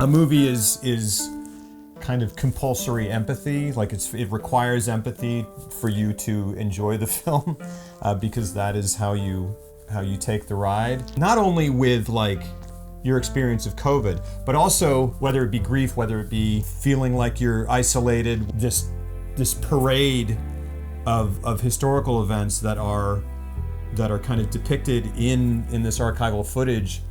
A movie is kind of compulsory empathy, like it requires empathy for you to enjoy the film, because that is how you take the ride. Not only with like your experience of COVID, but also whether it be grief, whether it be feeling like you're isolated, this parade of historical events that are kind of depicted in this archival footage.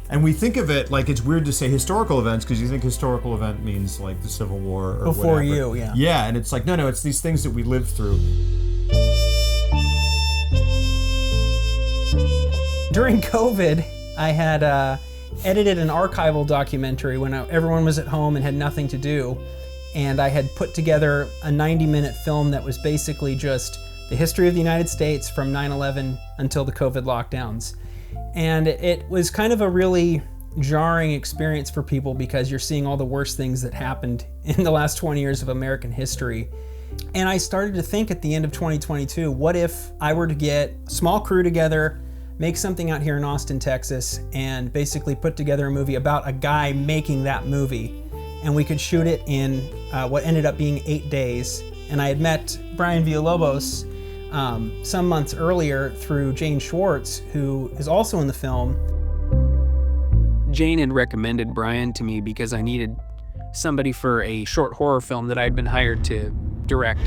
And we think of it like it's weird to say historical events because you think historical event means like the Civil War or before whatever. you, yeah. Yeah, and it's like, no, it's these things that we lived through. During COVID, I had edited an archival documentary when everyone was at home and had nothing to do. And I had put together a 90-minute film that was basically just the history of the United States from 9/11 until the COVID lockdowns. And it was kind of a really jarring experience for people because you're seeing all the worst things that happened in the last 20 years of American history. And I started to think at the end of 2022, what if I were to get a small crew together, make something out here in Austin, Texas, and basically put together a movie about a guy making that movie. And we could shoot it in what ended up being 8 days. And I had met Brian Villalobos some months earlier through Jane Schwartz, who is also in the film. Jane had recommended Brian to me because I needed somebody for a short horror film that I'd been hired to direct.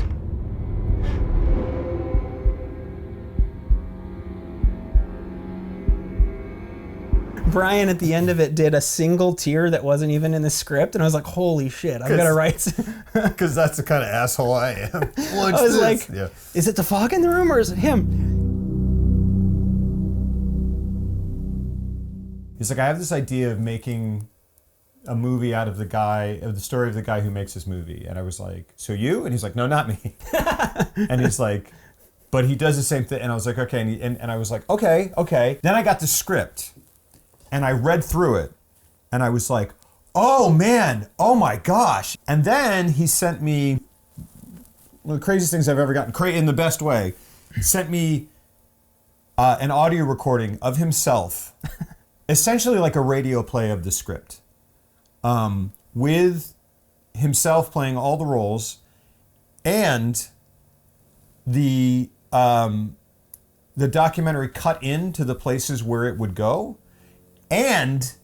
Brian at the end of it did a single tear that wasn't even in the script, and I was like, holy shit, I've got to write. Because that's the kind of asshole I am. I was like, is it the fog in the room or is it him? He's like, I have this idea of making a movie out of the story of the guy who makes this movie. And I was like, so you? And he's like, no, not me. And he's like, but he does the same thing. And I was like, okay. And I was like, okay. Then I got the script. And I read through it, and I was like, oh man, oh my gosh. And then he sent me, one of the craziest things I've ever gotten, in the best way, sent me an audio recording of himself, essentially like a radio play of the script, with himself playing all the roles, and the documentary cut into the places where it would go, and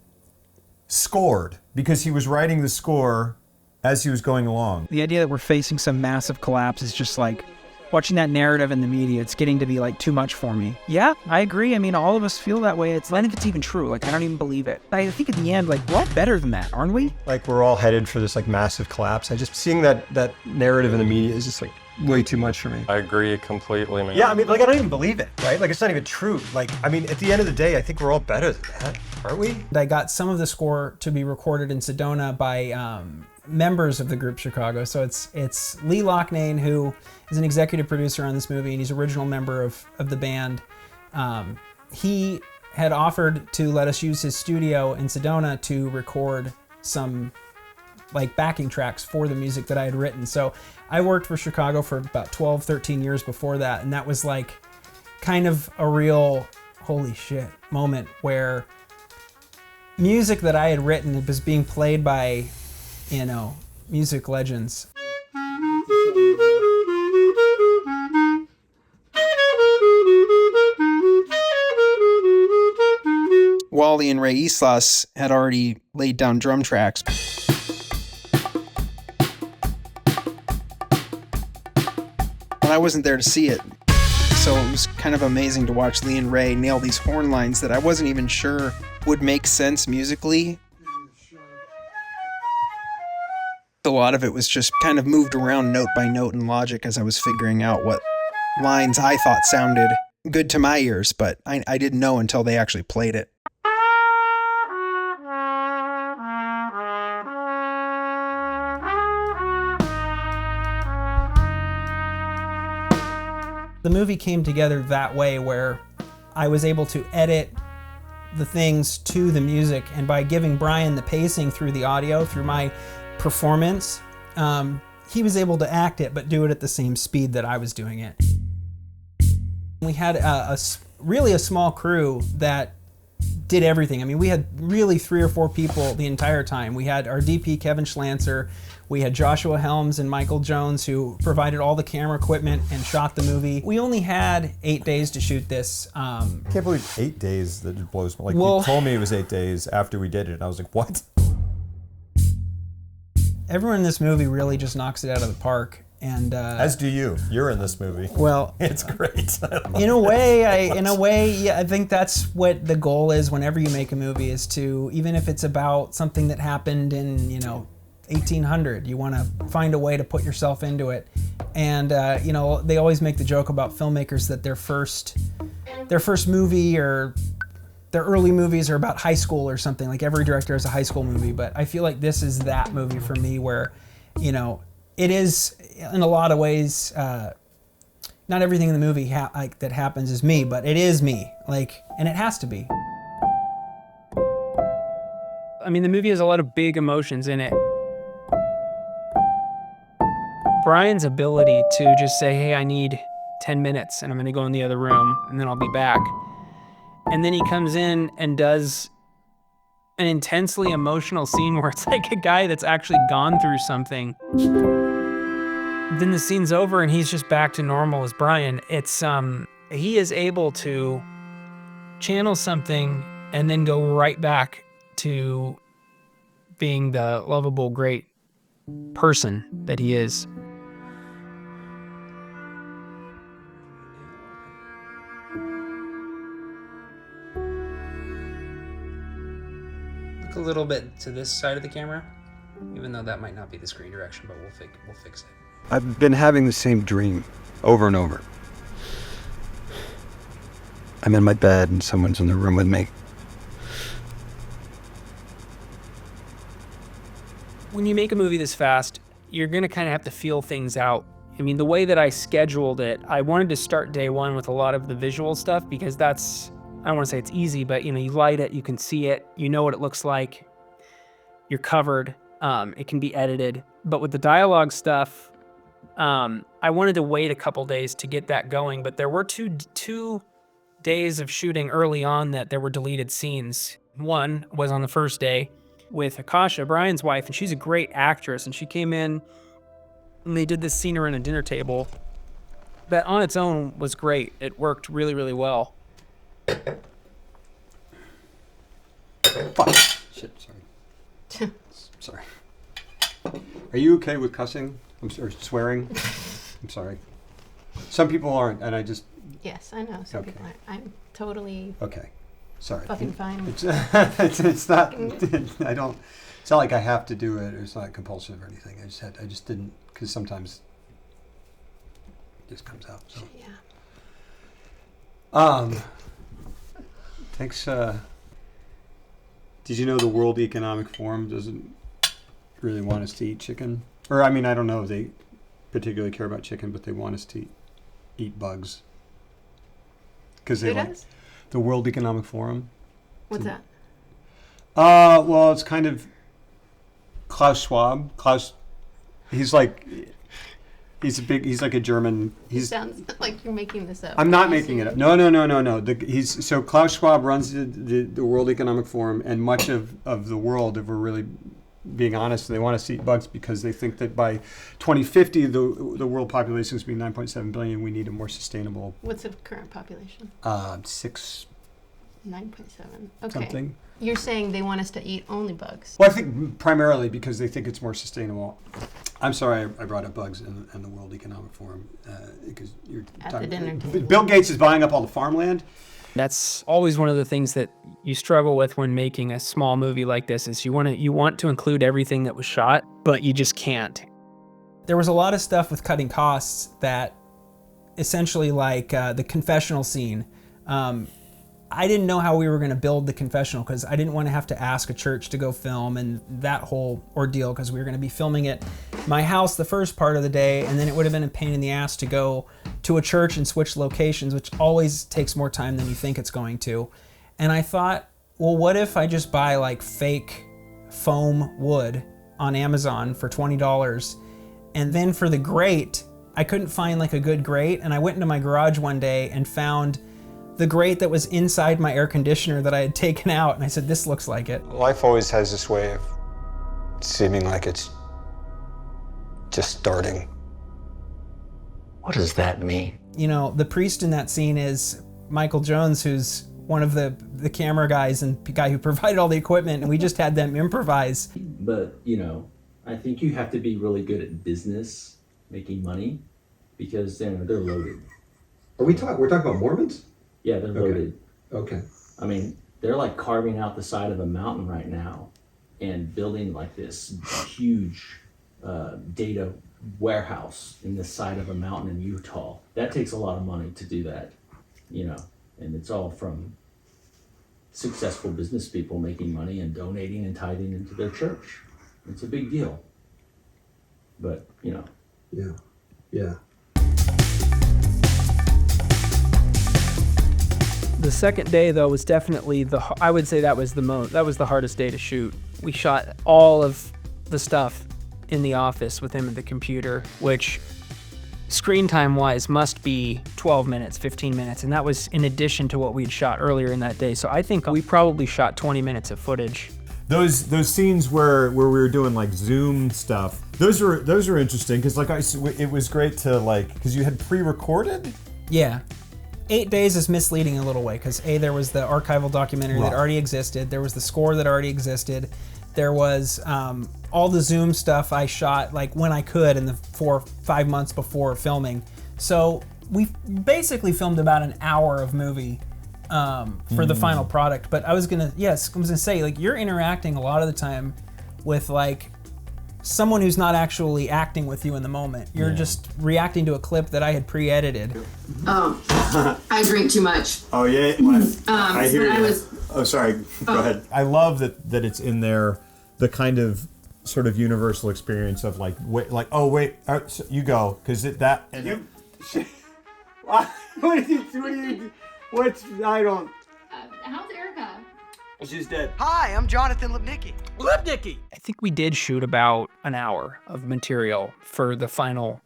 scored, because he was writing the score as he was going along. The idea that we're facing some massive collapse is just like, watching that narrative in the media, it's getting to be like too much for me. Yeah, I agree. I mean, all of us feel that way. It's none of it's even true. Like, I don't even believe it. I think at the end, like, we're all better than that, aren't we? Like, we're all headed for this like massive collapse. I just seeing that narrative in the media is just like way too much for me. I agree completely, man. Yeah, I mean, like, I don't even believe it, right? Like, it's not even true. Like, I mean, at the end of the day, I think we're all better than that, aren't we? I got some of the score to be recorded in Sedona by members of the group Chicago. So it's Lee Loughnane, who is an executive producer on this movie, and he's original member of the band. He had offered to let us use his studio in Sedona to record some like backing tracks for the music that I had written. So I worked for Chicago for about 12, 13 years before that, and that was like kind of a real holy shit moment where music that I had written was being played by, you know, music legends. Wally and Ray Islas had already laid down drum tracks. But I wasn't there to see it. So it was kind of amazing to watch Lee and Ray nail these horn lines that I wasn't even sure would make sense musically. A lot of it was just kind of moved around note by note in logic as I was figuring out what lines I thought sounded good to my ears, but I didn't know until they actually played it. The movie came together that way, where I was able to edit the things to the music, and by giving Brian the pacing through the audio, through my performance, he was able to act it, but do it at the same speed that I was doing it. We had really a small crew that did everything. I mean, we had really 3 or 4 people the entire time. We had our DP, Kevin Schlanzer. We had Joshua Helms and Michael Jones, who provided all the camera equipment and shot the movie. We only had 8 days to shoot this. I can't believe 8 days. That it blows me. Like, Well- you told me it was 8 days after we did it, and I was like, what? Everyone in this movie really just knocks it out of the park. And As do you. You're in this movie. well, It's great. in a way, yeah, I think that's what the goal is whenever you make a movie, is to, even if it's about something that happened in, 1800, you want to find a way to put yourself into it. And they always make the joke about filmmakers that their first movie or their early movies are about high school or something. Like, every director has a high school movie, but I feel like this is that movie for me, where, it is, in a lot of ways, not everything in the movie that happens is me, but it is me, and it has to be. I mean, the movie has a lot of big emotions in it. Brian's ability to just say, hey, I need 10 minutes and I'm going to go in the other room and then I'll be back. And then he comes in and does an intensely emotional scene where it's like a guy that's actually gone through something. Then the scene's over and he's just back to normal as Brian. It's he is able to channel something and then go right back to being the lovable, great person that he is. Look a little bit to this side of the camera, even though that might not be the screen direction, but we'll fix it. I've been having the same dream over and over. I'm in my bed and someone's in the room with me. When you make a movie this fast, you're going to kind of have to feel things out. I mean, the way that I scheduled it, I wanted to start day one with a lot of the visual stuff, because that's, I don't want to say it's easy, but you light it, you can see it, you know what it looks like, you're covered, it can be edited. But with the dialogue stuff, I wanted to wait a couple days to get that going, but there were two days of shooting early on that there were deleted scenes. One was on the first day with Akasha, Brian's wife, and she's a great actress, and she came in and they did this scene around a dinner table that on its own was great. It worked really, really well. Fuck. Shit, sorry. Sorry. Are you okay with cussing? Or swearing? I'm sorry. Some people aren't, and I just... Yes, I know. Some people aren't. I'm totally Okay. Sorry. fucking fine. It's not... I don't... It's not like I have to do it, or it's not compulsive or anything. I just didn't, because sometimes it just comes out. So. Yeah. Thanks. Did you know the World Economic Forum doesn't really want us to eat chicken? Or, I mean, I don't know if they particularly care about chicken, but they want us to eat bugs. Because Who does? The World Economic Forum. What's that? Well, it's kind of Klaus Schwab. He's like a German. It sounds like you're making this up. I'm not making it up. No. So Klaus Schwab runs the World Economic Forum, and much of the world, if we're really being honest, they want us to eat bugs because they think that by 2050, the world population is going to be 9.7 billion. We need a more sustainable... What's the current population? 6... 9.7. Okay. Something. You're saying they want us to eat only bugs. Well, I think primarily because they think it's more sustainable. I'm sorry I brought up bugs in the World Economic Forum because you're At talking... the dinner table. Bill Gates is buying up all the farmland. That's always one of the things that you struggle with when making a small movie like this, is you want to include everything that was shot, but you just can't. There was a lot of stuff with cutting costs that essentially, like the confessional scene, I didn't know how we were going to build the confessional because I didn't want to have to ask a church to go film and that whole ordeal, because we were going to be filming at my house the first part of the day, and then it would have been a pain in the ass to go to a church and switch locations, which always takes more time than you think it's going to. And I thought, well, what if I just buy like fake foam wood on Amazon for $20, and then for the grate, I couldn't find like a good grate, and I went into my garage one day and found the grate that was inside my air conditioner that I had taken out, and I said, this looks like it. Life always has this way of seeming like it's just starting. What does that mean? You know, the priest in that scene is Michael Jones, who's one of the camera guys and the guy who provided all the equipment, and we just had them improvise. But, you know, I think you have to be really good at business, making money, because they're loaded. We're talking about Mormons? Yeah, they're loaded. Okay. I mean, they're like carving out the side of a mountain right now and building like this huge data warehouse in the side of a mountain in Utah. That takes a lot of money to do that, you know, and it's all from successful business people making money and donating and tithing into their church. It's a big deal. But, you know. Yeah. Yeah. The second day, though, was definitely I would say that was the hardest day to shoot. We shot all of the stuff in the office with him at the computer, which screen time wise must be 12 minutes, 15 minutes. And that was in addition to what we'd shot earlier in that day. So I think we probably shot 20 minutes of footage. Those scenes where we were doing like Zoom stuff, those were interesting because it was great to because you had pre-recorded. Yeah. 8 days is misleading a little way because there was the archival documentary that already existed. There was the score that already existed. There was all the Zoom stuff I shot when I could in the 4 or 5 months before filming. So we basically filmed about an hour of movie for the final product. But I was gonna say you're interacting a lot of the time with someone who's not actually acting with you in the moment. You're just reacting to a clip that I had pre-edited. I drink too much. Oh yeah, I hear you. Oh, sorry. Go ahead. I love that it's in there, the kind of sort of universal experience of so you go because that. And you. What I don't. How's Erica? She's dead. Hi, I'm Jonathan Lipnicki. Lipnicki! I think we did shoot about an hour of material for the final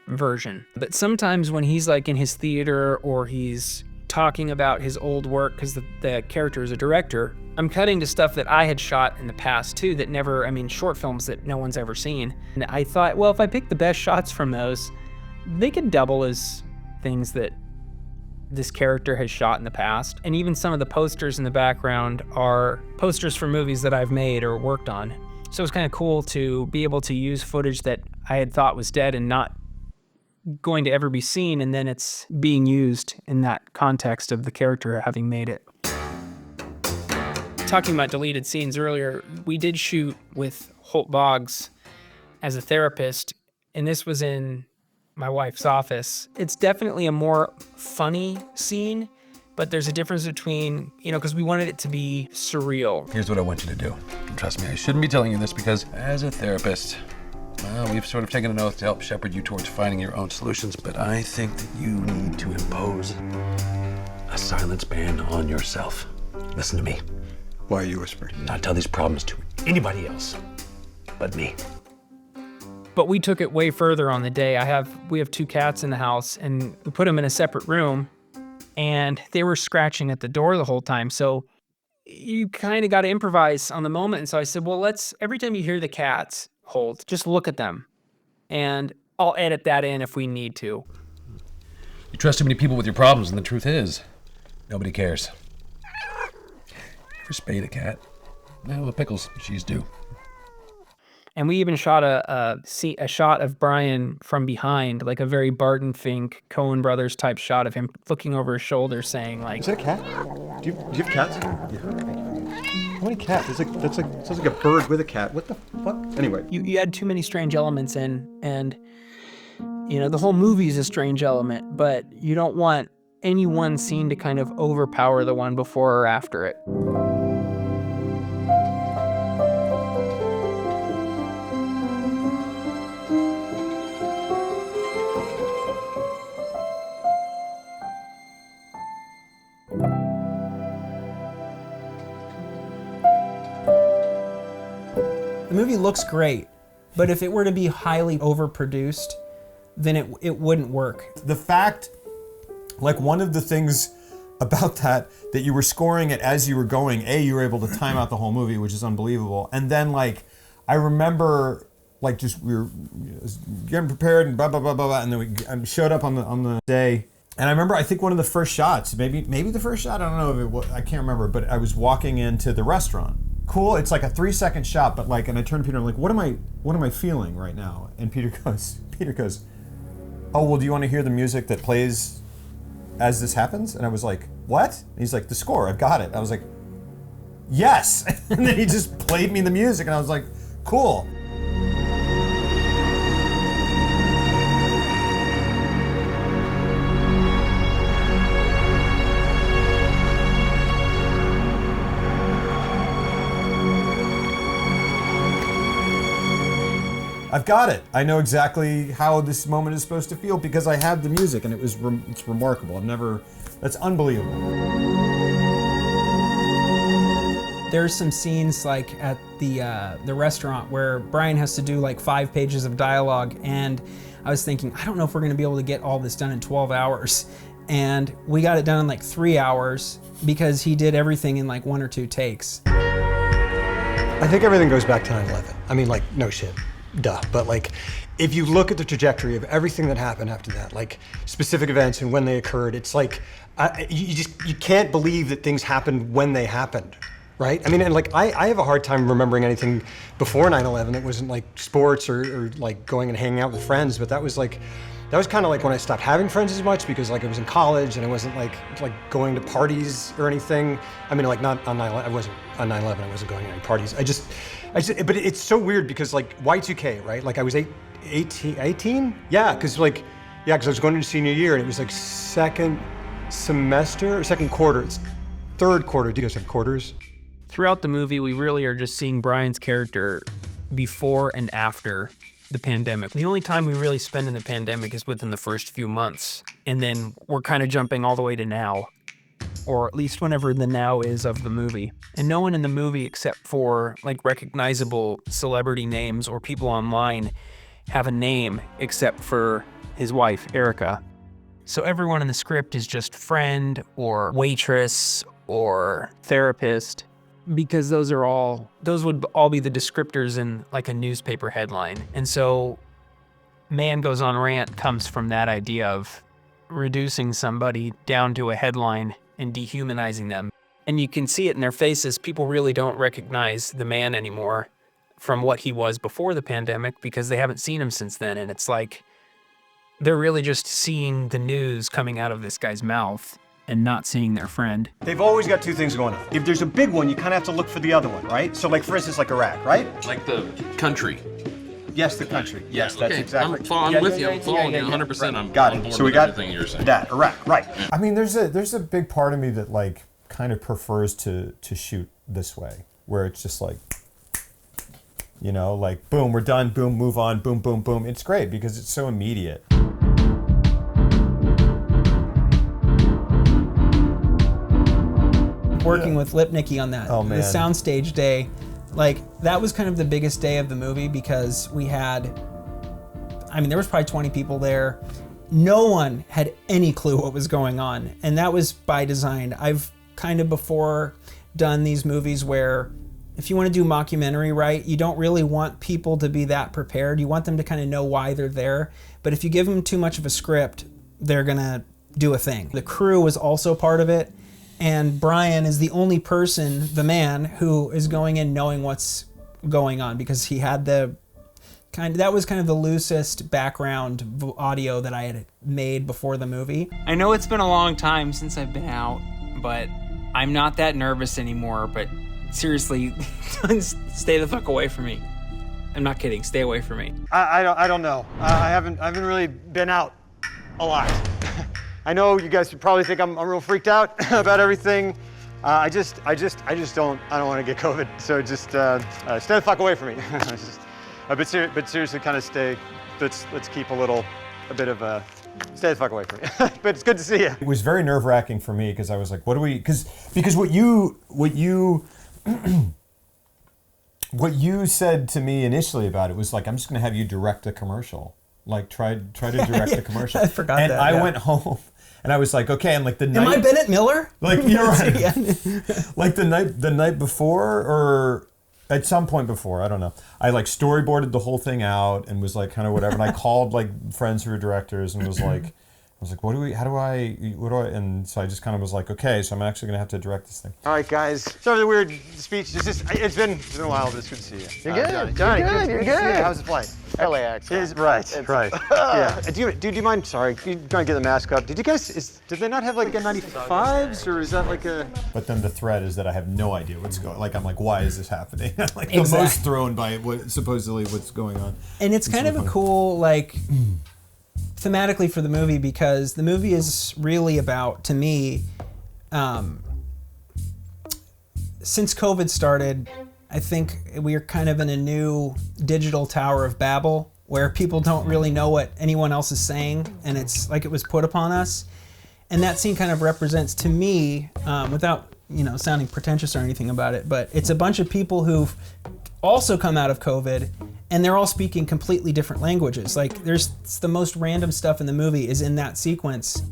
version. But sometimes when he's in his theater or he's talking about his old work, because the character is a director, I'm cutting to stuff that I had shot in the past too short films that no one's ever seen. And I thought, well, if I pick the best shots from those, they could double as things that this character has shot in the past. And even some of the posters in the background are posters for movies that I've made or worked on. So it's kind of cool to be able to use footage that I had thought was dead and not going to ever be seen, and then it's being used in that context of the character having made it. Talking about deleted scenes earlier, we did shoot with Holt Boggs as a therapist, and this was in my wife's office. It's definitely a more funny scene, but there's a difference between, because we wanted it to be surreal. Here's what I want you to do. Trust me, I shouldn't be telling you this because as a therapist, we've sort of taken an oath to help shepherd you towards finding your own solutions, but I think that you need to impose a silence ban on yourself. Listen to me. Why are you whispering? Not tell these problems to anybody else but me. But we took it way further on the day. We have 2 cats in the house, and we put them in a separate room, and they were scratching at the door the whole time. So you kind of got to improvise on the moment. And so I said, well, every time you hear the cats, Holt, just look at them, and I'll edit that in if we need to. You trust too many people with your problems, and the truth is, nobody cares. Ever spayed a cat? No, the pickles, she's due. And we even shot a shot of Brian from behind, like a very Barton Fink, Coen Brothers type shot of him looking over his shoulder saying Is that a cat? Do you have cats? Yeah. How many cats? Sounds like a bird with a cat. What the fuck? Anyway. You had too many strange elements in, and the whole movie is a strange element, but you don't want any one scene to kind of overpower the one before or after it. The movie looks great, but if it were to be highly overproduced, then it wouldn't work. The fact, one of the things about that you were scoring it as you were going. You were able to time out the whole movie, which is unbelievable. And then like, I remember like just we were getting prepared and blah blah blah blah blah, and then we showed up on the day. And I remember, I think one of the first shots, maybe the first shot, I don't know if it was, I can't remember, but I was walking into the restaurant. Cool, it's like a 3-second shot, but like, and I turned to Peter, I'm like, what am I feeling right now? And Peter goes, oh, well, do you want to hear the music that plays as this happens? And I was like, what? And he's like, the score, I've got it. I was like, yes. And then he just played me the music, and I was like, cool. I've got it. I know exactly how this moment is supposed to feel because I had the music, and it's remarkable. That's unbelievable. There's some scenes like at the restaurant where Brian has to do like 5 pages of dialogue, and I was thinking, I don't know if we're gonna be able to get all this done in 12 hours. And we got it done in like 3 hours because he did everything in like 1 or 2 takes. I think everything goes back to 9/11. I mean, like, no shit. Duh. But like, if you look at the trajectory of everything that happened after that, like specific events and when they occurred, it's like, you can't believe that things happened when they happened, right? I mean, and like, I have a hard time remembering anything before 9/11 that wasn't like sports or like going and hanging out with friends, but that was kind of like when I stopped having friends as much because like I was in college and I wasn't like going to parties or anything. I mean, like not on 9/11, I wasn't on 9/11, I wasn't going to any parties. But it's so weird because like Y2K, right? Like I was 18? Yeah, because I was going into senior year and it was like second semester, or second quarter, it's third quarter. Do you guys have quarters? Throughout the movie, we really are just seeing Brian's character before and after the pandemic. The only time we really spend in the pandemic is within the first few months. And then we're kind of jumping all the way to now, or at least whenever the now is of the movie. And no one in the movie, except for like recognizable celebrity names or people online, have a name except for his wife, Erica. So everyone in the script is just friend or waitress or therapist, because those would all be the descriptors in like a newspaper headline. And so Man Goes on Rant comes from that idea of reducing somebody down to a headline and dehumanizing them. And you can see it in their faces. People really don't recognize the man anymore from what he was before the pandemic because they haven't seen him since then. And it's like, they're really just seeing the news coming out of this guy's mouth and not seeing their friend. They've always got 2 things going on. If there's a big one, you kind of have to look for the other one, right? So like, for instance, like Iraq, right? Like the country. Yes, the country. Yes, that's okay. exactly. I'm with you. I'm following you 100%. Right. I'm got on it. board So we with got everything you're saying. that, Iraq, right. I mean, there's a big part of me that like kind of prefers to shoot this way, where it's just like, you know, like boom, we're done, boom, move on, boom, boom, boom. It's great because it's so immediate. Working with Lipnicki on that, Oh, man. the soundstage day, like that was kind of the biggest day of the movie because we had, I mean, there was probably 20 people there. No one had any clue what was going on, and that was by design. I've kind of before done these movies where if you want to do mockumentary right, you don't really want people to be that prepared. You want them to kind of know why they're there, but if you give them too much of a script, they're gonna do a thing. The crew was also part of it, and Brian is the only person, the man, who is going in knowing what's going on because he had that was kind of the loosest background audio that I had made before the movie. I know it's been a long time since I've been out, but I'm not that nervous anymore. But seriously, stay the fuck away from me. I'm not kidding. Stay away from me. I don't know. I haven't really been out a lot. I know you guys probably think I'm real freaked out about everything. I don't want to get COVID. So just stay the fuck away from me. But seriously, kind of let's keep a bit of a, stay the fuck away from me. But it's good to see you. It was very nerve-wracking for me because I was like, what do we, because what you what you said to me initially about it was like, I'm just going to have you direct a commercial. Like try to direct a commercial. I forgot and that. I yeah. went home. And I was like, okay, and like the Am night, I Bennett Miller? like you're right, like the night before, or at some point before, I don't know. I like storyboarded the whole thing out and was like kind of whatever. And I called like friends who were directors and was like, what do I, and so I just kind of was like, okay, so I'm actually gonna have to direct this thing. All right, guys. Sorry for the weird speech. It's been a while, but it's good to see you. You're good. Johnny, you're good. How's the flight? LAX. Right. Yeah. Do you mind? Sorry, you trying to get the mask up? Did you guys? Did they not have like a 95s, or is that like a? But then the thread is that I have no idea what's going. Like I'm like, why is this happening? Like Exactly. the most thrown by supposedly what's going on. And it's kind of a cool like thematically for the movie, because the movie is really about, to me, since COVID started, I think we're kind of in a new digital Tower of Babel where people don't really know what anyone else is saying, and it's like it was put upon us. And that scene kind of represents, to me, without sounding pretentious or anything about it, but it's a bunch of people who've also come out of COVID, and they're all speaking completely different languages. Like it's the most random stuff in the movie is in that sequence.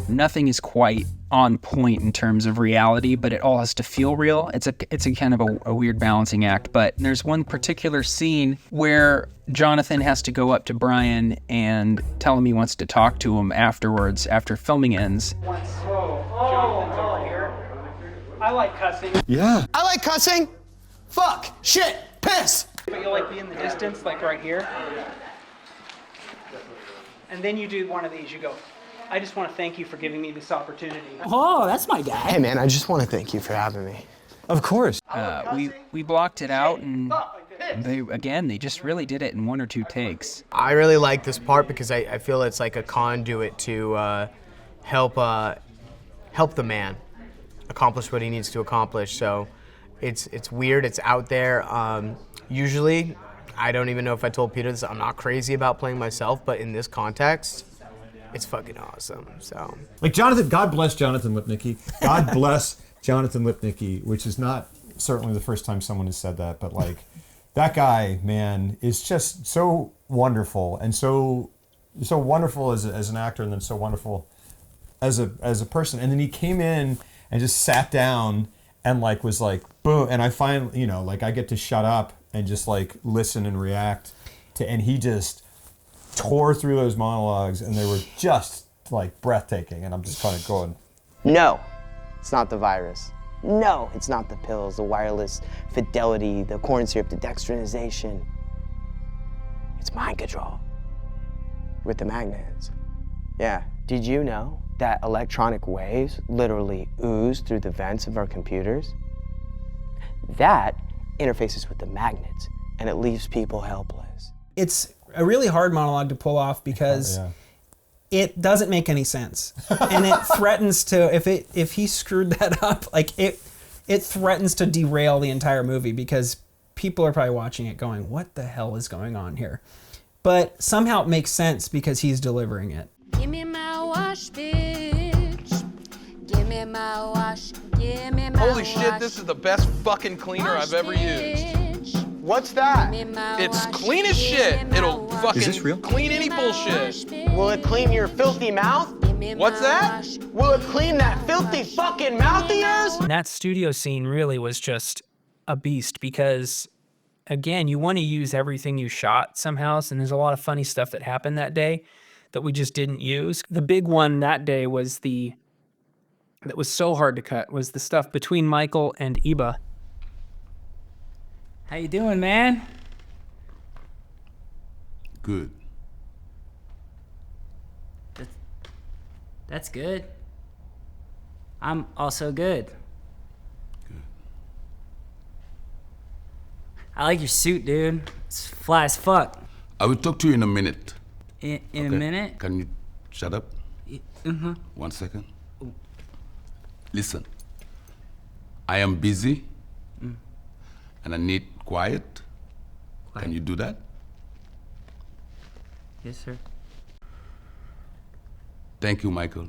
Nothing is quite on point in terms of reality, but it all has to feel real. It's a kind of a weird balancing act. But there's one particular scene where Jonathan has to go up to Brian and tell him he wants to talk to him afterwards, after filming ends. Jonathan's over here. I like cussing. Yeah. I like cussing. Fuck. Shit. Piss. But you'll like be in the distance, like right here. And then you do one of these. You go, I just want to thank you for giving me this opportunity. Oh, that's my guy. Hey, man, I just want to thank you for having me. Of course. We blocked it out, and they just really did it in 1 or 2 takes. I really like this part because I feel it's like a conduit to help the man accomplish what he needs to accomplish. So it's weird, it's out there. Usually, I don't even know if I told Peter this, I'm not crazy about playing myself, but in this context, it's fucking awesome. So like Jonathan, God bless Jonathan Lipnicki. God bless Jonathan Lipnicki, which is not certainly the first time someone has said that, but like that guy, man, is just so wonderful, and so wonderful as an actor, and then so wonderful as a person. And then he came in and just sat down and like was like boom, and I finally like I get to shut up and just like listen and react to, and he just tore through those monologues, and they were just like breathtaking, and I'm just kind of going, no, it's not the virus. No, it's not the pills, the wireless fidelity, the corn syrup, the dextrinization. It's mind control with the magnets. Yeah. Did you know that electronic waves literally ooze through the vents of our computers? That interfaces with the magnets, and it leaves people helpless. It's a really hard monologue to pull off because it doesn't make any sense, and it threatens to, if he screwed that up, like it threatens to derail the entire movie, because people are probably watching it going, what the hell is going on here? But somehow it makes sense because he's delivering it. Give me my wash, bitch. Give me my wash. Give me my Holy shit, this is the best fucking cleaner I've ever used. What's that? It's clean as shit. It'll fucking clean any bullshit. Will it clean your filthy mouth? What's that? Will it clean that filthy fucking mouth of yours? That studio scene really was just a beast because, again, you want to use everything you shot somehow, and there's a lot of funny stuff that happened that day that we just didn't use. The big one that day was that was so hard to cut, was the stuff between Michael and Iba. How you doing, man? Good. That's good. I'm also good. Good. I like your suit, dude. It's fly as fuck. I will talk to you in a minute. In a minute? Can you shut up? 1 second. Listen. I am busy and I need quiet. Can you do that? Yes, sir. Thank you, Michael.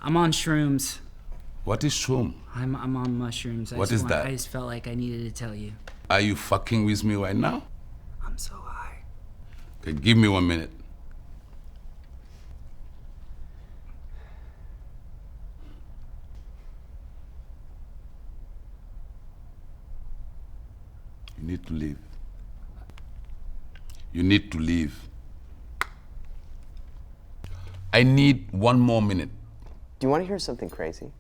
I'm on shrooms. What is shroom? I'm on mushrooms. What is that? I just felt like I needed to tell you. Are you fucking with me right now? I'm so high. Okay, give me 1 minute. You need to leave. You need to leave. I need 1 more minute. Do you want to hear something crazy?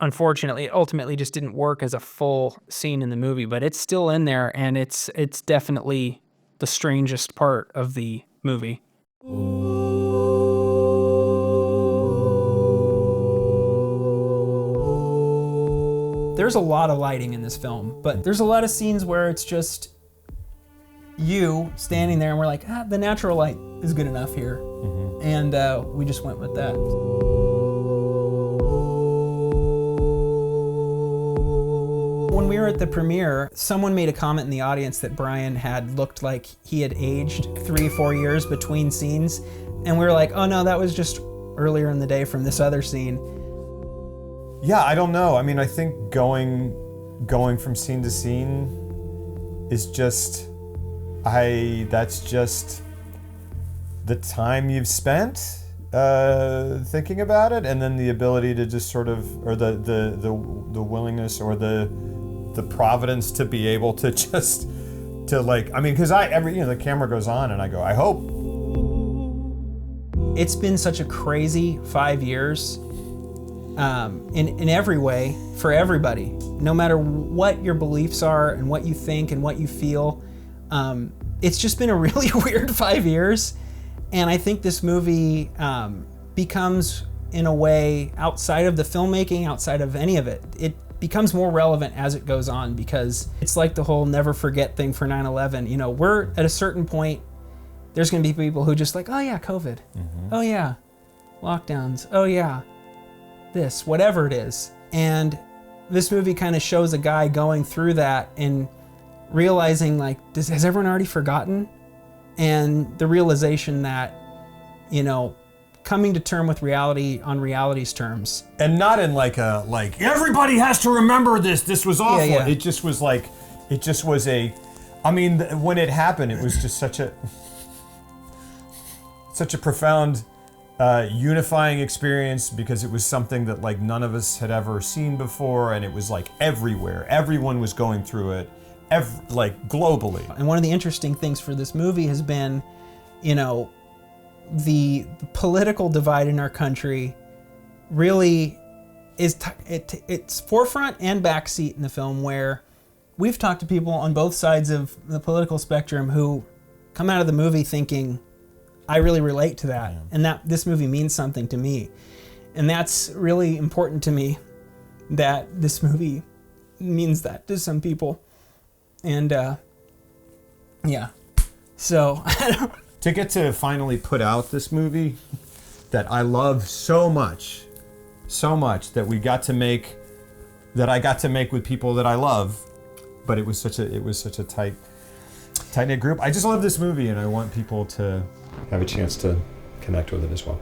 Unfortunately, it ultimately just didn't work as a full scene in the movie, but it's still in there, and it's definitely the strangest part of the movie. There's a lot of lighting in this film, but there's a lot of scenes where it's just you standing there and we're like, the natural light is good enough here. And we just went with that. When we were at the premiere, someone made a comment in the audience that Brian had looked like he had aged 3-4 years between scenes. And we were like, oh no, that was just earlier in the day from this other scene. Yeah, I don't know. I mean, I think going from scene to scene is just, that's just the time you've spent thinking about it, and then the ability to just sort of, or the willingness or the providence to be able to just, to like, I mean, because the camera goes on and I go, I hope. It's been such a crazy 5 years. In every way, for everybody, no matter what your beliefs are and what you think and what you feel. It's just been a really weird 5 years. And I think this movie becomes, in a way, outside of the filmmaking, outside of any of it, it becomes more relevant as it goes on, because it's like the whole never forget thing for 9/11. You know, we're at a certain point, there's going to be people who just like, oh yeah, COVID. Oh yeah, lockdowns. Oh yeah. This, whatever it is. And this movie kind of shows a guy going through that and realizing, like, has everyone already forgotten? And the realization that, you know, coming to term with reality on reality's terms. And not in like a, like, everybody has to remember this was awful. Yeah. It just was like, it just was a, I mean, when it happened, it was just such a profound unifying experience, because it was something that like none of us had ever seen before, and it was like everywhere. Everyone was going through it, like globally. And one of the interesting things for this movie has been, you know, the political divide in our country really is it's forefront and backseat in the film, where we've talked to people on both sides of the political spectrum who come out of the movie thinking, I really relate to that, and that this movie means something to me. And that's really important to me, that this movie means that to some people. And yeah, so to get to finally put out this movie that I love so much that we got to make, that I got to make with people that I love, but it was such a tight-knit group. I just love this movie, and I want people to have a chance to connect with it as well.